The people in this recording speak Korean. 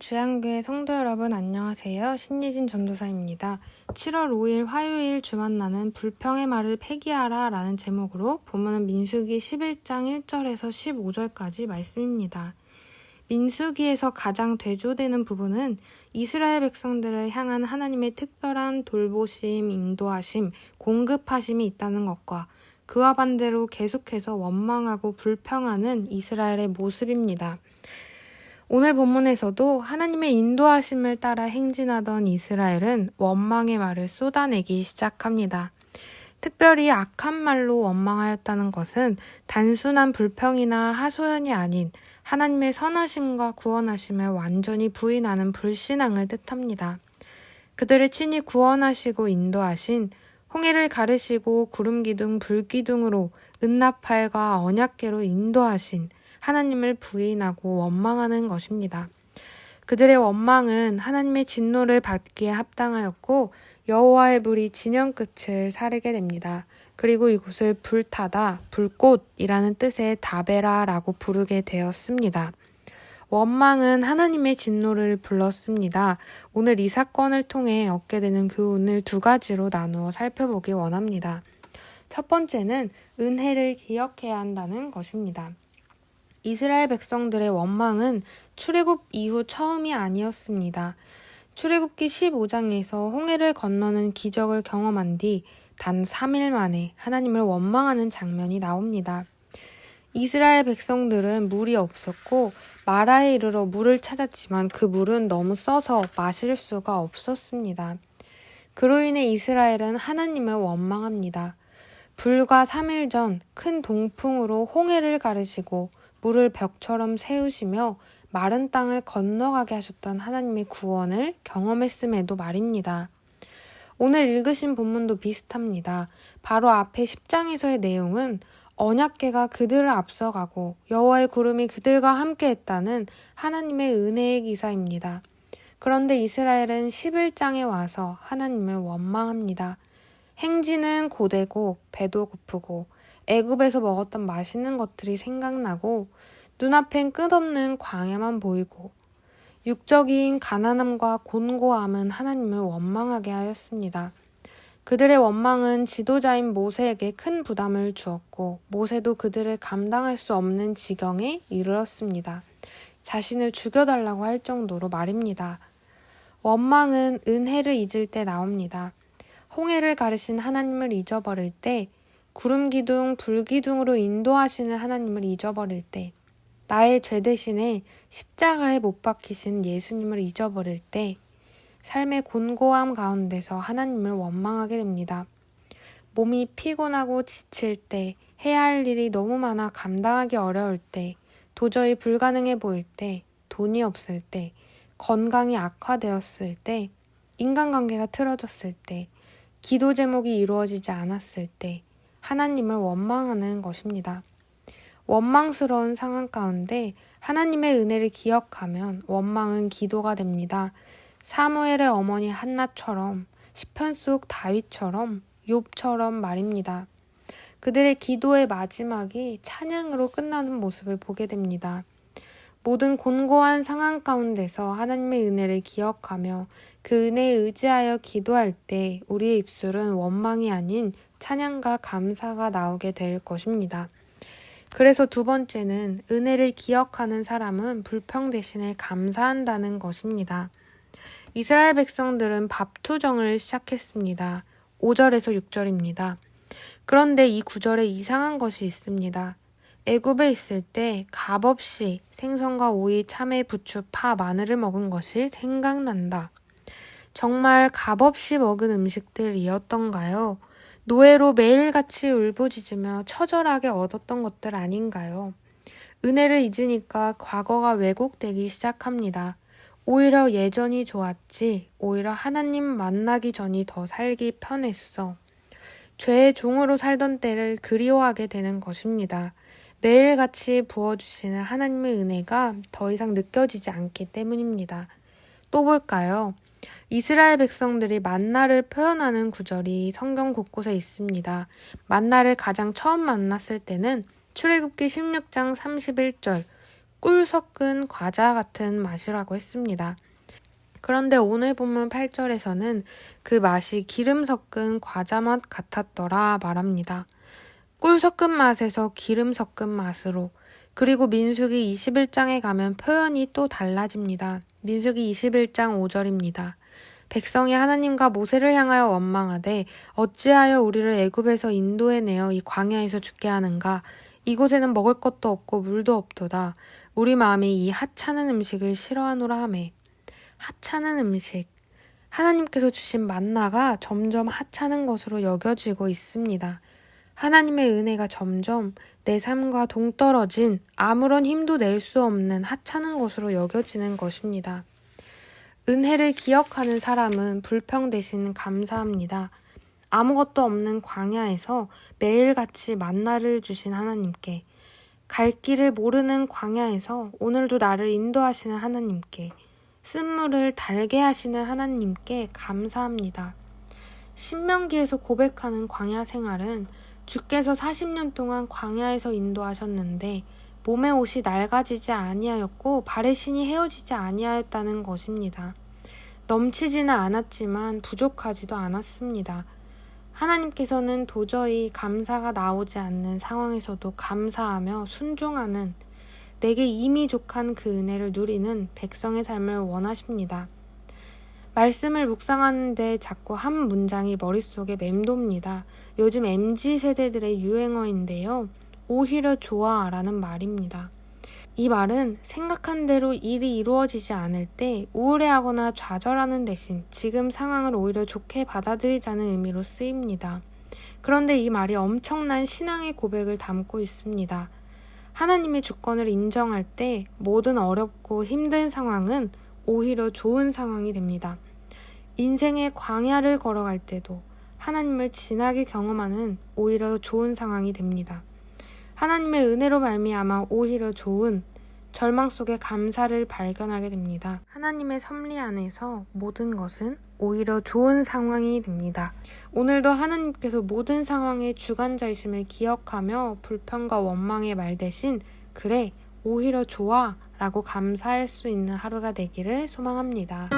주양교회 성도 여러분 안녕하세요. 신예진 전도사입니다. 7월 5일 화요일 주 만나는 불평의 말을 폐기하라 라는 제목으로 본문은 민수기 11장 1절에서 15절까지 말씀입니다. 민수기에서 가장 대조되는 부분은 이스라엘 백성들을 향한 하나님의 특별한 돌보심, 인도하심, 공급하심이 있다는 것과 그와 반대로 계속해서 원망하고 불평하는 이스라엘의 모습입니다. 오늘 본문에서도 하나님의 인도하심을 따라 행진하던 이스라엘은 원망의 말을 쏟아내기 시작합니다. 특별히 악한 말로 원망하였다는 것은 단순한 불평이나 하소연이 아닌 하나님의 선하심과 구원하심을 완전히 부인하는 불신앙을 뜻합니다. 그들을 친히 구원하시고 인도하신 홍해를 가르시고 구름기둥 불기둥으로 은나팔과 언약궤로 인도하신 하나님을 부인하고 원망하는 것입니다. 그들의 원망은 하나님의 진노를 받기에 합당하였고 여호와의 불이 진영 끝을 사르게 됩니다. 그리고 이곳을 불타다, 불꽃이라는 뜻의 다베라라고 부르게 되었습니다. 원망은 하나님의 진노를 불렀습니다. 오늘 이 사건을 통해 얻게 되는 교훈을 두 가지로 나누어 살펴보기 원합니다. 첫 번째는 은혜를 기억해야 한다는 것입니다. 이스라엘 백성들의 원망은 출애굽 이후 처음이 아니었습니다. 출애굽기 15장에서 홍해를 건너는 기적을 경험한 뒤 단 3일 만에 하나님을 원망하는 장면이 나옵니다. 이스라엘 백성들은 물이 없었고 마라에 이르러 물을 찾았지만 그 물은 너무 써서 마실 수가 없었습니다. 그로 인해 이스라엘은 하나님을 원망합니다. 불과 3일 전 큰 동풍으로 홍해를 가르시고 물을 벽처럼 세우시며 마른 땅을 건너가게 하셨던 하나님의 구원을 경험했음에도 말입니다. 오늘 읽으신 본문도 비슷합니다. 바로 앞에 10장에서의 내용은 언약궤가 그들을 앞서가고 여호와의 구름이 그들과 함께했다는 하나님의 은혜의 기사입니다. 그런데 이스라엘은 11장에 와서 하나님을 원망합니다. 행진은 고되고 배도 고프고 애굽에서 먹었던 맛있는 것들이 생각나고 눈앞엔 끝없는 광야만 보이고 육적인 가난함과 곤고함은 하나님을 원망하게 하였습니다. 그들의 원망은 지도자인 모세에게 큰 부담을 주었고 모세도 그들을 감당할 수 없는 지경에 이르렀습니다. 자신을 죽여달라고 할 정도로 말입니다. 원망은 은혜를 잊을 때 나옵니다. 홍해를 가르신 하나님을 잊어버릴 때, 구름기둥, 불기둥으로 인도하시는 하나님을 잊어버릴 때, 나의 죄 대신에 십자가에 못 박히신 예수님을 잊어버릴 때, 삶의 곤고함 가운데서 하나님을 원망하게 됩니다. 몸이 피곤하고 지칠 때, 해야 할 일이 너무 많아 감당하기 어려울 때, 도저히 불가능해 보일 때, 돈이 없을 때, 건강이 악화되었을 때, 인간관계가 틀어졌을 때, 기도 제목이 이루어지지 않았을 때 하나님을 원망하는 것입니다. 원망스러운 상황 가운데 하나님의 은혜를 기억하면 원망은 기도가 됩니다. 사무엘의 어머니 한나처럼, 시편 속 다윗처럼, 욥처럼 말입니다. 그들의 기도의 마지막이 찬양으로 끝나는 모습을 보게 됩니다. 모든 곤고한 상황 가운데서 하나님의 은혜를 기억하며 그 은혜에 의지하여 기도할 때 우리의 입술은 원망이 아닌 찬양과 감사가 나오게 될 것입니다. 그래서 두 번째는 은혜를 기억하는 사람은 불평 대신에 감사한다는 것입니다. 이스라엘 백성들은 밥투정을 시작했습니다. 5절에서 6절입니다. 그런데 이 구절에 이상한 것이 있습니다. 애굽에 있을 때 값없이 생선과 오이, 참외, 부추, 파, 마늘을 먹은 것이 생각난다. 정말 값없이 먹은 음식들이었던가요? 노예로 매일같이 울부짖으며 처절하게 얻었던 것들 아닌가요? 은혜를 잊으니까 과거가 왜곡되기 시작합니다. 오히려 예전이 좋았지, 오히려 하나님 만나기 전이 더 살기 편했어. 죄의 종으로 살던 때를 그리워하게 되는 것입니다. 매일같이 부어주시는 하나님의 은혜가 더 이상 느껴지지 않기 때문입니다. 또 볼까요? 이스라엘 백성들이 만나를 표현하는 구절이 성경 곳곳에 있습니다. 만나를 가장 처음 만났을 때는 출애굽기 16장 31절 꿀 섞은 과자 같은 맛이라고 했습니다. 그런데 오늘 본문 8절에서는 그 맛이 기름 섞은 과자 맛 같았더라 말합니다. 꿀 섞은 맛에서 기름 섞은 맛으로, 그리고 민수기 21장에 가면 표현이 또 달라집니다. 민수기 21장 5절입니다. 백성이 하나님과 모세를 향하여 원망하되 어찌하여 우리를 애굽에서 인도해 내어 이 광야에서 죽게 하는가? 이곳에는 먹을 것도 없고 물도 없도다. 우리 마음이 이 하찮은 음식을 싫어하노라 하매. 하찮은 음식. 하나님께서 주신 만나가 점점 하찮은 것으로 여겨지고 있습니다. 하나님의 은혜가 점점 내 삶과 동떨어진 아무런 힘도 낼 수 없는 하찮은 것으로 여겨지는 것입니다. 은혜를 기억하는 사람은 불평 대신 감사합니다. 아무것도 없는 광야에서 매일같이 만나를 주신 하나님께, 갈 길을 모르는 광야에서 오늘도 나를 인도하시는 하나님께, 쓴물을 달게 하시는 하나님께 감사합니다. 신명기에서 고백하는 광야 생활은 주께서 40년 동안 광야에서 인도하셨는데 몸의 옷이 낡아지지 아니하였고 발의 신이 헤어지지 아니하였다는 것입니다. 넘치지는 않았지만 부족하지도 않았습니다. 하나님께서는 도저히 감사가 나오지 않는 상황에서도 감사하며 순종하는, 내게 이미 족한 그 은혜를 누리는 백성의 삶을 원하십니다. 말씀을 묵상하는데 자꾸 한 문장이 머릿속에 맴돕니다. 요즘 MZ세대들의 유행어인데요. 오히려 좋아라는 말입니다. 이 말은 생각한 대로 일이 이루어지지 않을 때 우울해하거나 좌절하는 대신 지금 상황을 오히려 좋게 받아들이자는 의미로 쓰입니다. 그런데 이 말이 엄청난 신앙의 고백을 담고 있습니다. 하나님의 주권을 인정할 때 모든 어렵고 힘든 상황은 오히려 좋은 상황이 됩니다. 인생의 광야를 걸어갈 때도 하나님을 진하게 경험하는 오히려 좋은 상황이 됩니다. 하나님의 은혜로 말미암아 오히려 좋은, 절망 속에 감사를 발견하게 됩니다. 하나님의 섭리 안에서 모든 것은 오히려 좋은 상황이 됩니다. 오늘도 하나님께서 모든 상황의 주관자이심을 기억하며 불평과 원망의 말 대신 그래, 오히려 좋아 라고 감사할 수 있는 하루가 되기를 소망합니다.